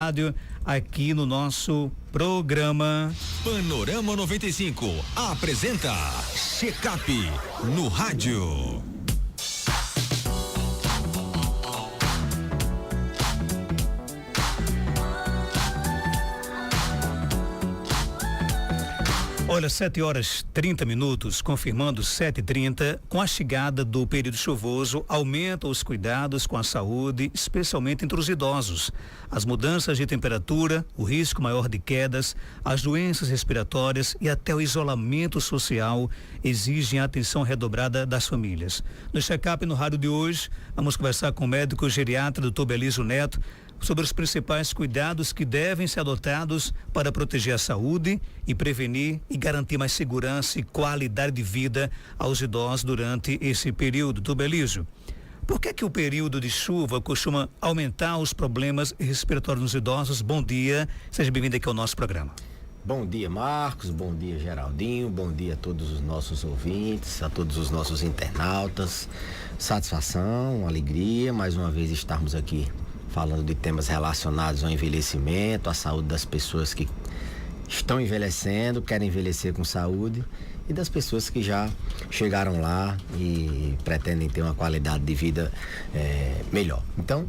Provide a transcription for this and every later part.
rádio aqui no nosso programa. Panorama 95 apresenta Check-up no rádio. Olha, 7h30, confirmando 7h30, com a chegada do período chuvoso, aumentam os cuidados com a saúde, especialmente entre os idosos. As mudanças de temperatura, o risco maior de quedas, as doenças respiratórias e até o isolamento social exigem a atenção redobrada das famílias. No check-up no rádio de hoje, vamos conversar com o médico geriatra Dr. Belísio Neto sobre os principais cuidados que devem ser adotados para proteger a saúde e prevenir e garantir mais segurança e qualidade de vida aos idosos durante esse período. Dr. Belísio, por que o período de chuva costuma aumentar os problemas respiratórios nos idosos? Bom dia, seja bem-vindo aqui ao nosso programa. Bom dia, Marcos, bom dia, Geraldinho, bom dia a todos os nossos ouvintes, a todos os nossos internautas. Satisfação, alegria, mais uma vez estarmos aqui falando de temas relacionados ao envelhecimento, à saúde das pessoas que estão envelhecendo, querem envelhecer com saúde, e das pessoas que já chegaram lá e pretendem ter uma qualidade de vida melhor. Então,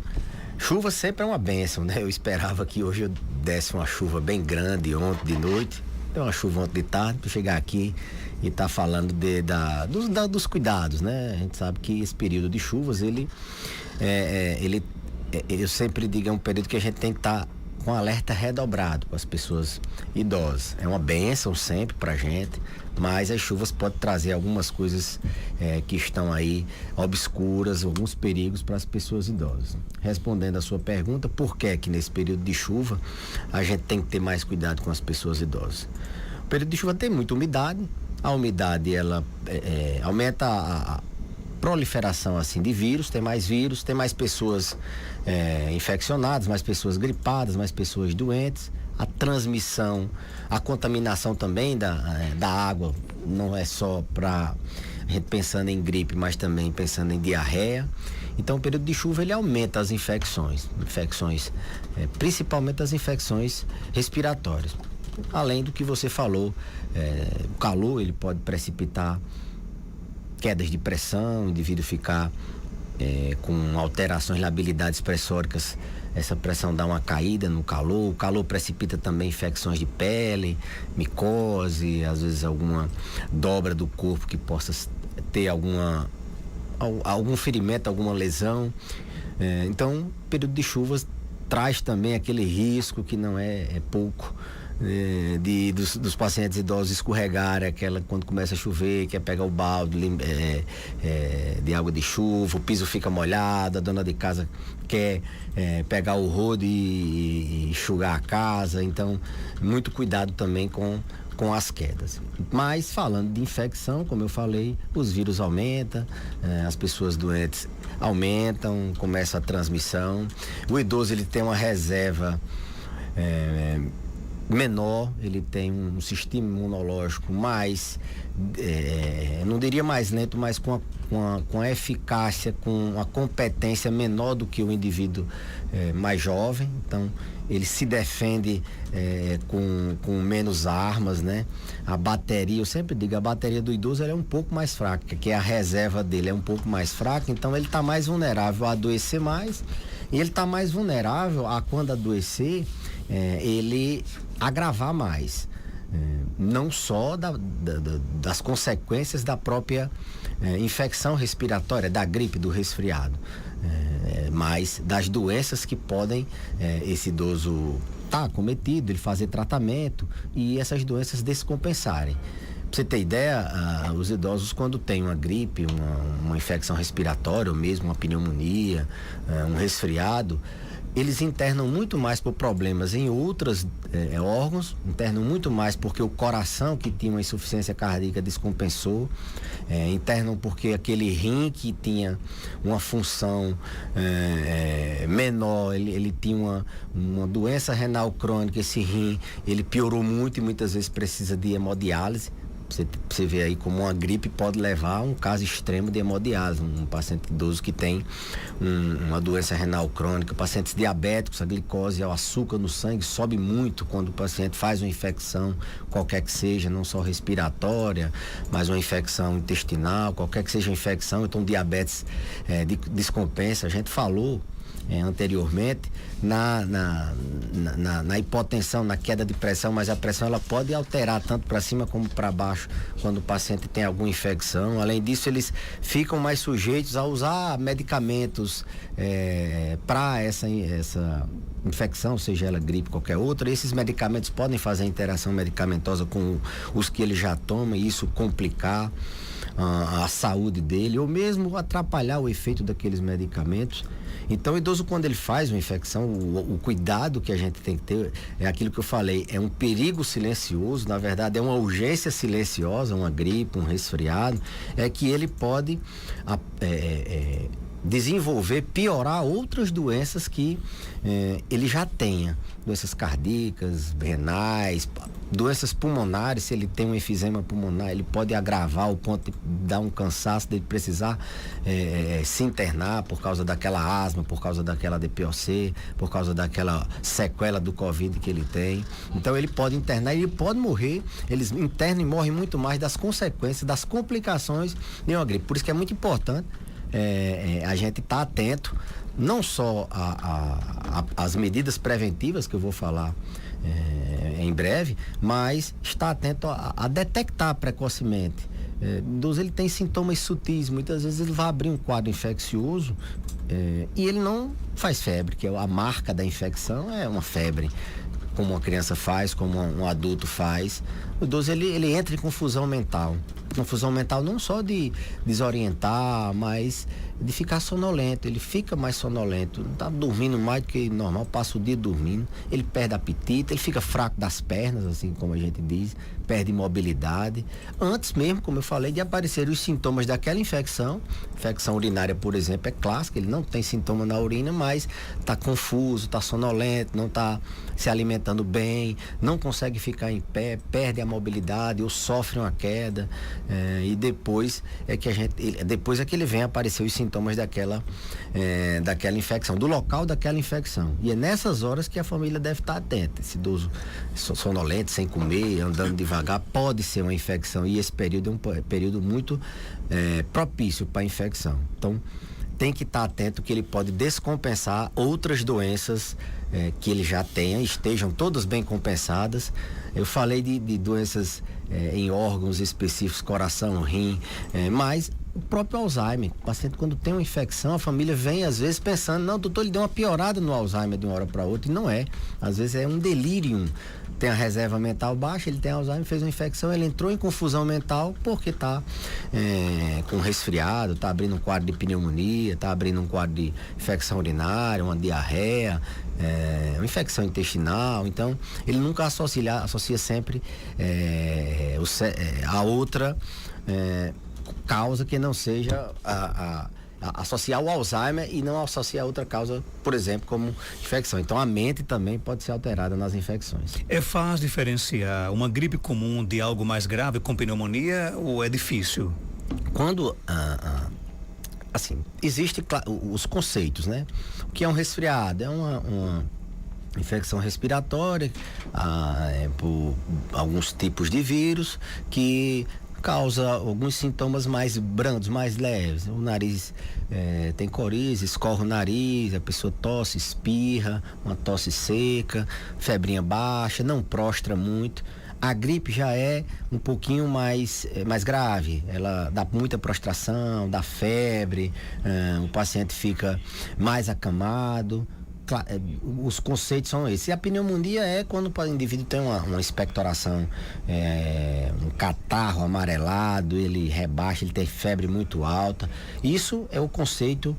chuva sempre é uma bênção, né? Eu esperava que hoje eu desse uma chuva bem grande ontem de noite, deu uma chuva ontem de tarde, para chegar aqui e estar falando dos cuidados, né? A gente sabe que esse período de chuvas, eu sempre digo, é um período que a gente tem que estar com alerta redobrado para as pessoas idosas. É uma bênção sempre para a gente, mas as chuvas podem trazer algumas coisas que estão aí obscuras, alguns perigos para as pessoas idosas. Respondendo a sua pergunta, por que nesse período de chuva a gente tem que ter mais cuidado com as pessoas idosas? O período de chuva tem muita umidade, a umidade ela aumenta a proliferação assim de vírus, tem mais pessoas infeccionadas, mais pessoas gripadas, mais pessoas doentes. A transmissão, a contaminação também da água, não é só para a gente pensando em gripe, mas também pensando em diarreia. Então o período de chuva ele aumenta as infecções, principalmente as infecções respiratórias. Além do que você falou, o calor ele pode precipitar quedas de pressão, o indivíduo ficar com alterações na habilidades expressóricas, essa pressão dá uma caída no calor, o calor precipita também infecções de pele, micose, às vezes alguma dobra do corpo que possa ter algum ferimento, alguma lesão. Então, o período de chuvas traz também aquele risco que não é pouco, dos pacientes idosos escorregarem, quando começa a chover, quer pegar o balde de água de chuva, o piso fica molhado, a dona de casa quer pegar o rodo e enxugar a casa. Então, muito cuidado também com as quedas. Mas falando de infecção, como eu falei, os vírus aumentam, as pessoas doentes aumentam, começa a transmissão. O idoso ele tem uma reserva menor, ele tem um sistema imunológico mais, não diria mais lento, mas com a eficácia, com a competência menor do que o indivíduo mais jovem. Então ele se defende com menos armas, né? A bateria, eu sempre digo, a bateria do idoso ela é um pouco mais fraca, que a reserva dele é um pouco mais fraca, então ele está mais vulnerável a adoecer mais, e ele está mais vulnerável a, quando adoecer, ele agravar mais, não só das consequências da própria infecção respiratória, da gripe, do resfriado, mas das doenças que podem esse idoso estar acometido, ele fazer tratamento e essas doenças descompensarem. Pra você ter ideia, os idosos quando tem uma gripe, uma infecção respiratória ou mesmo uma pneumonia, um resfriado, eles internam muito mais por problemas em outros órgãos, internam muito mais porque o coração que tinha uma insuficiência cardíaca descompensou, internam porque aquele rim que tinha uma função menor, ele tinha uma doença renal crônica, esse rim, ele piorou muito e muitas vezes precisa de hemodiálise. Você vê aí como uma gripe pode levar a um caso extremo de hemodiálise, um paciente idoso que tem uma doença renal crônica, pacientes diabéticos, a glicose, o açúcar no sangue sobe muito quando o paciente faz uma infecção, qualquer que seja, não só respiratória, mas uma infecção intestinal, qualquer que seja a infecção. Então diabetes descompensa. A gente falou anteriormente na hipotensão, na queda de pressão, mas a pressão ela pode alterar tanto para cima como para baixo quando o paciente tem alguma infecção. Além disso, eles ficam mais sujeitos a usar medicamentos para essa infecção, seja ela gripe, qualquer outra. Esses medicamentos podem fazer interação medicamentosa com os que ele já toma e isso complicar a saúde dele ou mesmo atrapalhar o efeito daqueles medicamentos. Então, o idoso, quando ele faz uma infecção, o cuidado que a gente tem que ter é aquilo que eu falei, é um perigo silencioso, na verdade é uma urgência silenciosa, uma gripe, um resfriado, é que ele pode desenvolver, piorar outras doenças que ele já tenha, doenças cardíacas, renais, doenças pulmonares. Se ele tem um enfisema pulmonar, ele pode agravar ao ponto de dar um cansaço, dele precisar se internar por causa daquela asma, por causa daquela DPOC, por causa daquela sequela do Covid que ele tem. Então ele pode internar e ele pode morrer. Eles internam e morrem muito mais das consequências, das complicações de uma gripe. Por isso que é muito importante a gente tá atento não só às medidas preventivas que eu vou falar em breve, mas está atento a detectar precocemente. Idoso, ele tem sintomas sutis, muitas vezes ele vai abrir um quadro infeccioso e ele não faz febre, que é a marca da infecção, é uma febre, como uma criança faz, como um adulto faz. O idoso, ele entra em confusão mental não só de desorientar, mas de ficar sonolento. Ele fica mais sonolento, não tá dormindo mais do que normal, passa o dia dormindo, ele perde apetite, ele fica fraco das pernas, assim como a gente diz, perde mobilidade. Antes mesmo, como eu falei, de aparecer os sintomas daquela infecção urinária, por exemplo, é clássica, ele não tem sintoma na urina, mas tá confuso, tá sonolento, não tá se alimentando bem, não consegue ficar em pé, perde a mobilidade ou sofre uma queda, e depois é que ele vem aparecer os sintomas daquela infecção, do local daquela infecção. E é nessas horas que a família deve estar atenta. Esse idoso sonolento, sem comer, andando devagar, pode ser uma infecção, e esse período é um período muito propício para a infecção. Então, tem que estar atento que ele pode descompensar outras doenças que ele já tenha, estejam todas bem compensadas. Eu falei de doenças em órgãos específicos, coração, rim, mas o próprio Alzheimer. O paciente, quando tem uma infecção, a família vem às vezes pensando, não, doutor, ele deu uma piorada no Alzheimer de uma hora para outra, e não é. Às vezes é um delírio, tem a reserva mental baixa, ele tem Alzheimer, fez uma infecção, ele entrou em confusão mental porque tá com resfriado, tá abrindo um quadro de pneumonia, tá abrindo um quadro de infecção urinária, uma diarreia, uma infecção intestinal. Então ele nunca associa sempre a outra causa que não seja associar o Alzheimer e não associar outra causa, por exemplo, como infecção. Então a mente também pode ser alterada nas infecções. É fácil diferenciar uma gripe comum de algo mais grave com pneumonia, ou é difícil? Quando assim, existe os conceitos, né? O que é um resfriado? É uma infecção respiratória por alguns tipos de vírus que causa alguns sintomas mais brandos, mais leves. O nariz tem coriza, escorre o nariz, a pessoa tosse, espirra, uma tosse seca, febrinha baixa, não prostra muito. A gripe já é um pouquinho mais grave, ela dá muita prostração, dá febre, o paciente fica mais acamado. Os conceitos são esses. E a pneumonia é quando o indivíduo tem uma expectoração, um catarro amarelado, ele rebaixa, ele tem febre muito alta. Isso é o conceito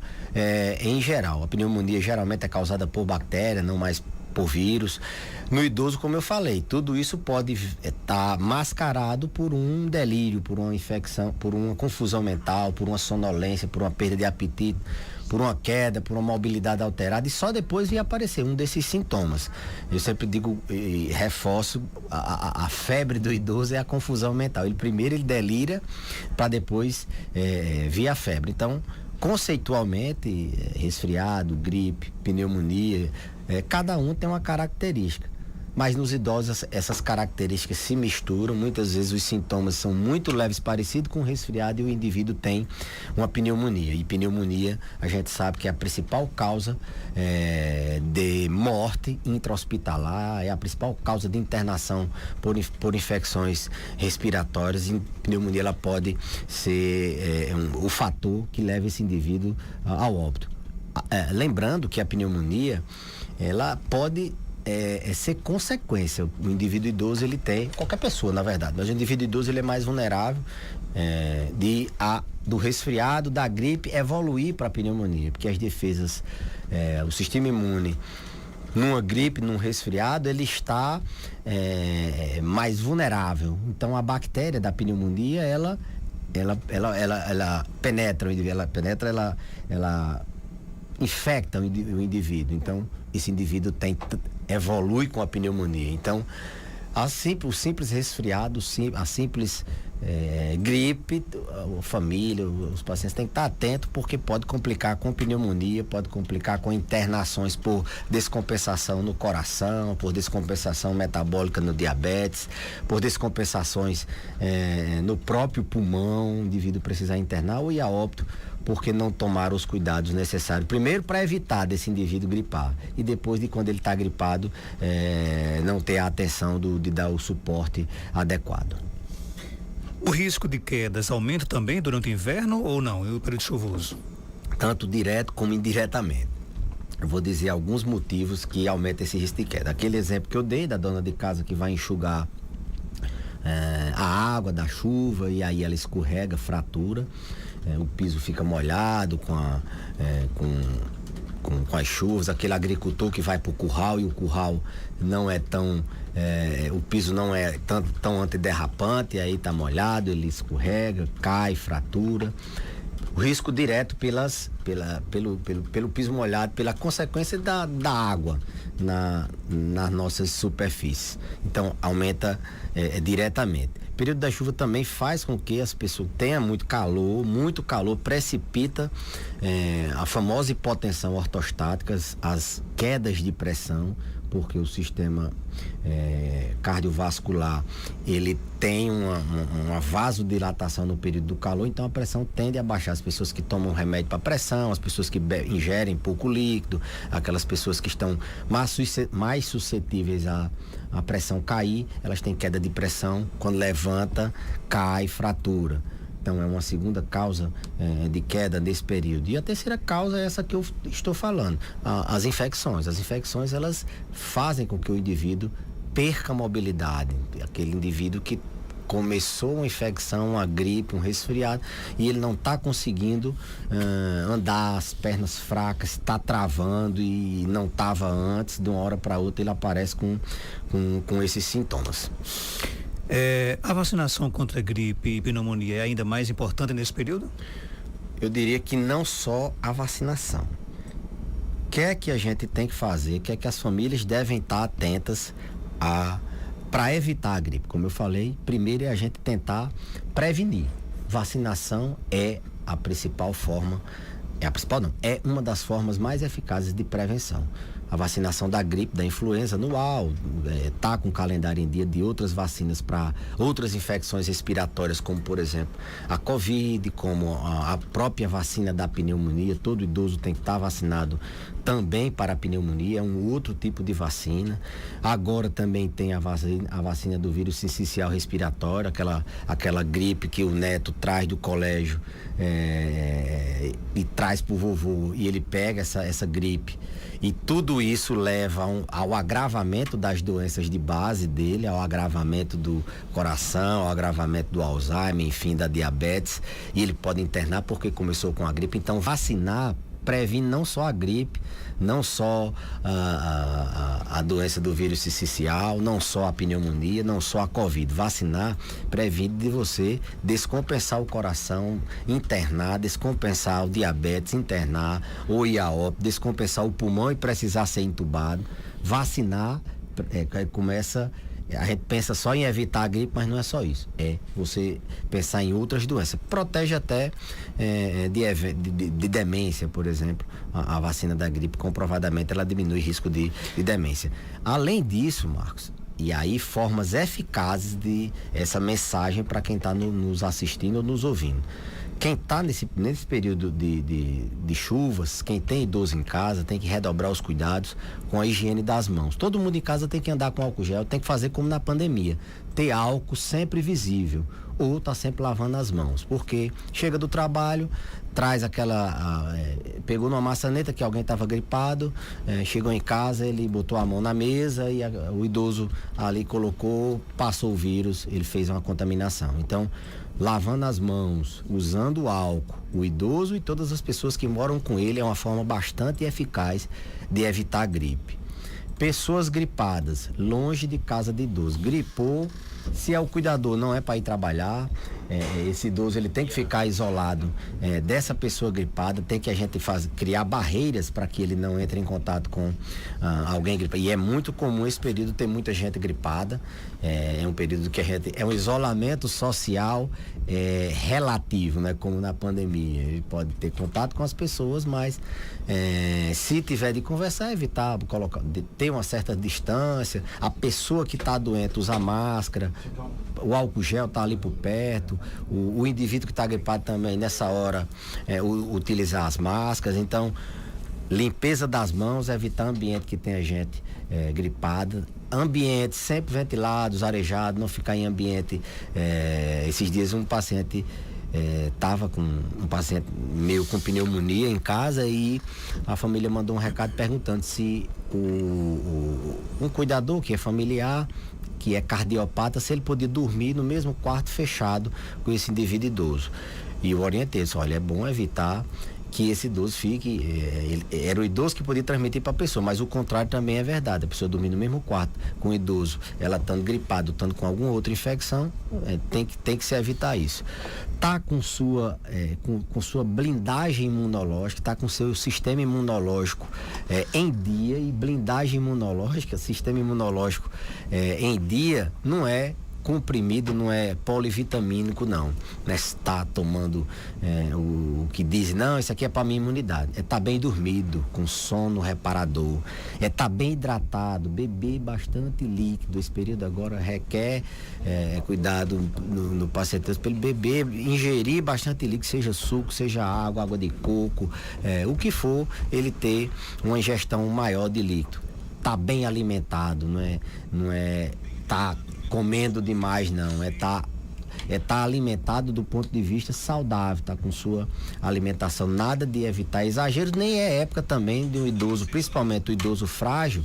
em geral. A pneumonia geralmente é causada por bactéria, não mais por vírus. No idoso, como eu falei, tudo isso pode estar mascarado por um delírio, por uma infecção, por uma confusão mental, por uma sonolência, por uma perda de apetite, por uma queda, por uma mobilidade alterada, e só depois vir aparecer um desses sintomas. Eu sempre digo e reforço, a febre do idoso é a confusão mental. Primeiro ele delira para depois vir a febre. Então, conceitualmente, resfriado, gripe, pneumonia, cada um tem uma característica. Mas nos idosos essas características se misturam, muitas vezes os sintomas são muito leves, parecidos com resfriado, e o indivíduo tem uma pneumonia. E pneumonia, a gente sabe que é a principal causa de morte intra-hospitalar, é a principal causa de internação por infecções respiratórias. E pneumonia ela pode ser o fator que leva esse indivíduo ao óbito. Lembrando que a pneumonia, ela pode ser consequência. O indivíduo idoso, ele tem, qualquer pessoa na verdade, mas o indivíduo idoso ele é mais vulnerável do resfriado, da gripe evoluir para a pneumonia, porque as defesas, o sistema imune numa gripe, num resfriado, ele está mais vulnerável. Então a bactéria da pneumonia ela penetra o indivíduo, ela infecta o indivíduo. Então esse indivíduo evolui com a pneumonia. Então, o simples resfriado, a simples gripe, a família, os pacientes têm que estar atentos, porque pode complicar com pneumonia, pode complicar com internações por descompensação no coração, por descompensação metabólica no diabetes, por descompensações no próprio pulmão. O indivíduo precisar internar ou ir a óbito porque não tomaram os cuidados necessários, primeiro para evitar desse indivíduo gripar, e depois de quando ele está gripado, não ter a atenção de dar o suporte adequado. O risco de quedas aumenta também durante o inverno ou não, e o período chuvoso? Tanto direto como indiretamente. Eu vou dizer alguns motivos que aumentam esse risco de queda. Aquele exemplo que eu dei da dona de casa que vai enxugar a água da chuva, e aí ela escorrega, fratura, o piso fica molhado com as chuvas. Aquele agricultor que vai para o curral, e o curral não é tão o piso não é tão antiderrapante, e aí tá molhado, ele escorrega, cai, fratura. O risco direto pelo piso molhado, pela consequência da água nas nossas superfícies. Então aumenta diretamente. O período da chuva também faz com que as pessoas tenham muito calor precipita a famosa hipotensão ortostática, as quedas de pressão, porque o sistema cardiovascular ele tem uma vasodilatação no período do calor, então a pressão tende a baixar. As pessoas que tomam remédio para pressão, as pessoas que ingerem pouco líquido, aquelas pessoas que estão mais suscetíveis a pressão cair, elas têm queda de pressão, quando levanta, cai, fratura. Então é uma segunda causa de queda nesse período. E a terceira causa é essa que eu estou falando, as infecções. As infecções, elas fazem com que o indivíduo perca a mobilidade. Aquele indivíduo que começou uma infecção, uma gripe, um resfriado, e ele não está conseguindo andar, as pernas fracas, está travando, e não estava antes, de uma hora para outra ele aparece com esses sintomas. A vacinação contra gripe e pneumonia é ainda mais importante nesse período? Eu diria que não só a vacinação. O que é que a gente tem que fazer? O que é que as famílias devem estar atentas para evitar a gripe? Como eu falei, primeiro é a gente tentar prevenir. Vacinação é a principal forma, é uma das formas mais eficazes de prevenção. A vacinação da gripe, da influenza anual, tá com o calendário em dia de outras vacinas para outras infecções respiratórias, como por exemplo a Covid, como a própria vacina da pneumonia. Todo idoso tem que estar vacinado também para a pneumonia, é um outro tipo de vacina. Agora também tem a vacina do vírus sincicial respiratório, aquela gripe que o neto traz do colégio e traz pro vovô, e ele pega essa gripe. E tudo isso leva ao agravamento das doenças de base dele, ao agravamento do coração, ao agravamento do Alzheimer, enfim, da diabetes. E ele pode internar porque começou com a gripe. Então, vacinar previne não só a gripe, não só a doença do vírus sincicial, não só a pneumonia, não só a Covid. Vacinar previne de você descompensar o coração, internar, descompensar o diabetes, internar, ou ir a óbito, descompensar o pulmão e precisar ser entubado. Vacinar começa. A gente pensa só em evitar a gripe, mas não é só isso. É você pensar em outras doenças. Protege até de demência, por exemplo. A vacina da gripe, comprovadamente, ela diminui o risco de demência. Além disso, Marcos, e aí formas eficazes de essa mensagem para quem está nos assistindo ou nos ouvindo. Quem está nesse período de chuvas, quem tem idoso em casa, tem que redobrar os cuidados com a higiene das mãos. Todo mundo em casa tem que andar com álcool gel, tem que fazer como na pandemia, ter álcool sempre visível, ou tá sempre lavando as mãos, porque chega do trabalho, traz pegou numa maçaneta que alguém estava gripado, chegou em casa, ele botou a mão na mesa e o idoso ali colocou, passou o vírus, ele fez uma contaminação. Então, lavando as mãos, usando álcool, o idoso e todas as pessoas que moram com ele é uma forma bastante eficaz de evitar a gripe. Pessoas gripadas, longe de casa de idoso. Gripou, se é o cuidador, não é para ir trabalhar, esse idoso ele tem que ficar isolado dessa pessoa gripada, tem que a gente criar barreiras para que ele não entre em contato com alguém gripado. E é muito comum esse período ter muita gente gripada, é um período que é um isolamento social relativo, né? Como na pandemia, ele pode ter contato com as pessoas, mas se tiver de conversar, evitar ter uma certa distância, a pessoa que está doente usar máscara, o álcool gel tá ali por perto, o indivíduo que está gripado também nessa hora utilizar as máscaras. Então, limpeza das mãos, evitar ambiente que tenha gente gripada, ambiente sempre ventilados, arejados, não ficar em ambiente. Esses dias um paciente estava com um paciente meio com pneumonia em casa e a família mandou um recado perguntando se um cuidador que é familiar, que é cardiopata, se ele podia dormir no mesmo quarto fechado com esse indivíduo idoso. E eu orientei, disse, olha, é bom evitar que esse idoso fique, era o idoso que podia transmitir para a pessoa, mas o contrário também é verdade, a pessoa dormir no mesmo quarto com o idoso, ela estando gripada, estando com alguma outra infecção, tem que se evitar isso. Tá com sua blindagem imunológica, tá com seu sistema imunológico em dia, e blindagem imunológica, sistema imunológico em dia, não é comprimido, não é polivitamínico, não. Não é estar tomando o que diz, não, isso aqui é para minha imunidade. É estar bem dormido, com sono reparador. É estar bem hidratado, beber bastante líquido. Esse período agora requer cuidado no paciente para ele beber, ingerir bastante líquido, seja suco, seja água de coco, o que for, ele ter uma ingestão maior de líquido. Tá bem alimentado, não é tá comendo demais, não, tá alimentado do ponto de vista saudável, tá com sua alimentação, nada de evitar exageros, nem é época também de um idoso, principalmente o idoso frágil,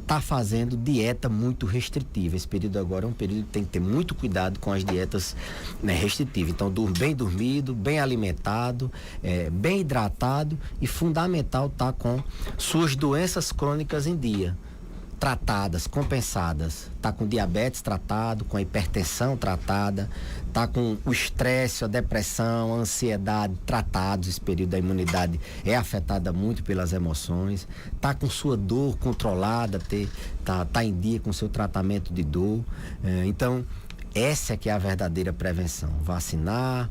tá fazendo dieta muito restritiva. Esse período agora é um período que tem que ter muito cuidado com as dietas restritivas. Então, bem dormido, bem alimentado, bem hidratado, e fundamental tá com suas doenças crônicas em dia, tratadas, compensadas. Tá com diabetes tratado, com a hipertensão tratada, tá com o estresse, a depressão, a ansiedade tratados. Esse período a imunidade é afetada muito pelas emoções. Tá com sua dor controlada, tá em dia com seu tratamento de dor. Então, essa é que é a verdadeira prevenção. Vacinar,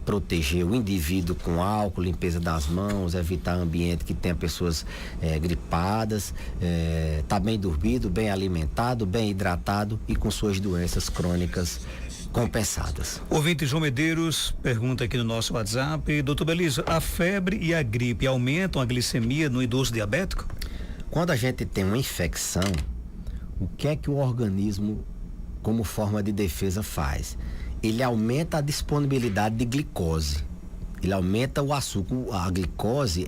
proteger o indivíduo com álcool, limpeza das mãos, evitar ambiente que tenha pessoas gripadas, tá bem dormido, bem alimentado, bem hidratado e com suas doenças crônicas compensadas. Ouvinte João Medeiros pergunta aqui no nosso WhatsApp: doutor Belisa, a febre e a gripe aumentam a glicemia no idoso diabético? Quando a gente tem uma infecção, o que é que o organismo, como forma de defesa, faz? Ele aumenta a disponibilidade de glicose, ele aumenta o açúcar. A glicose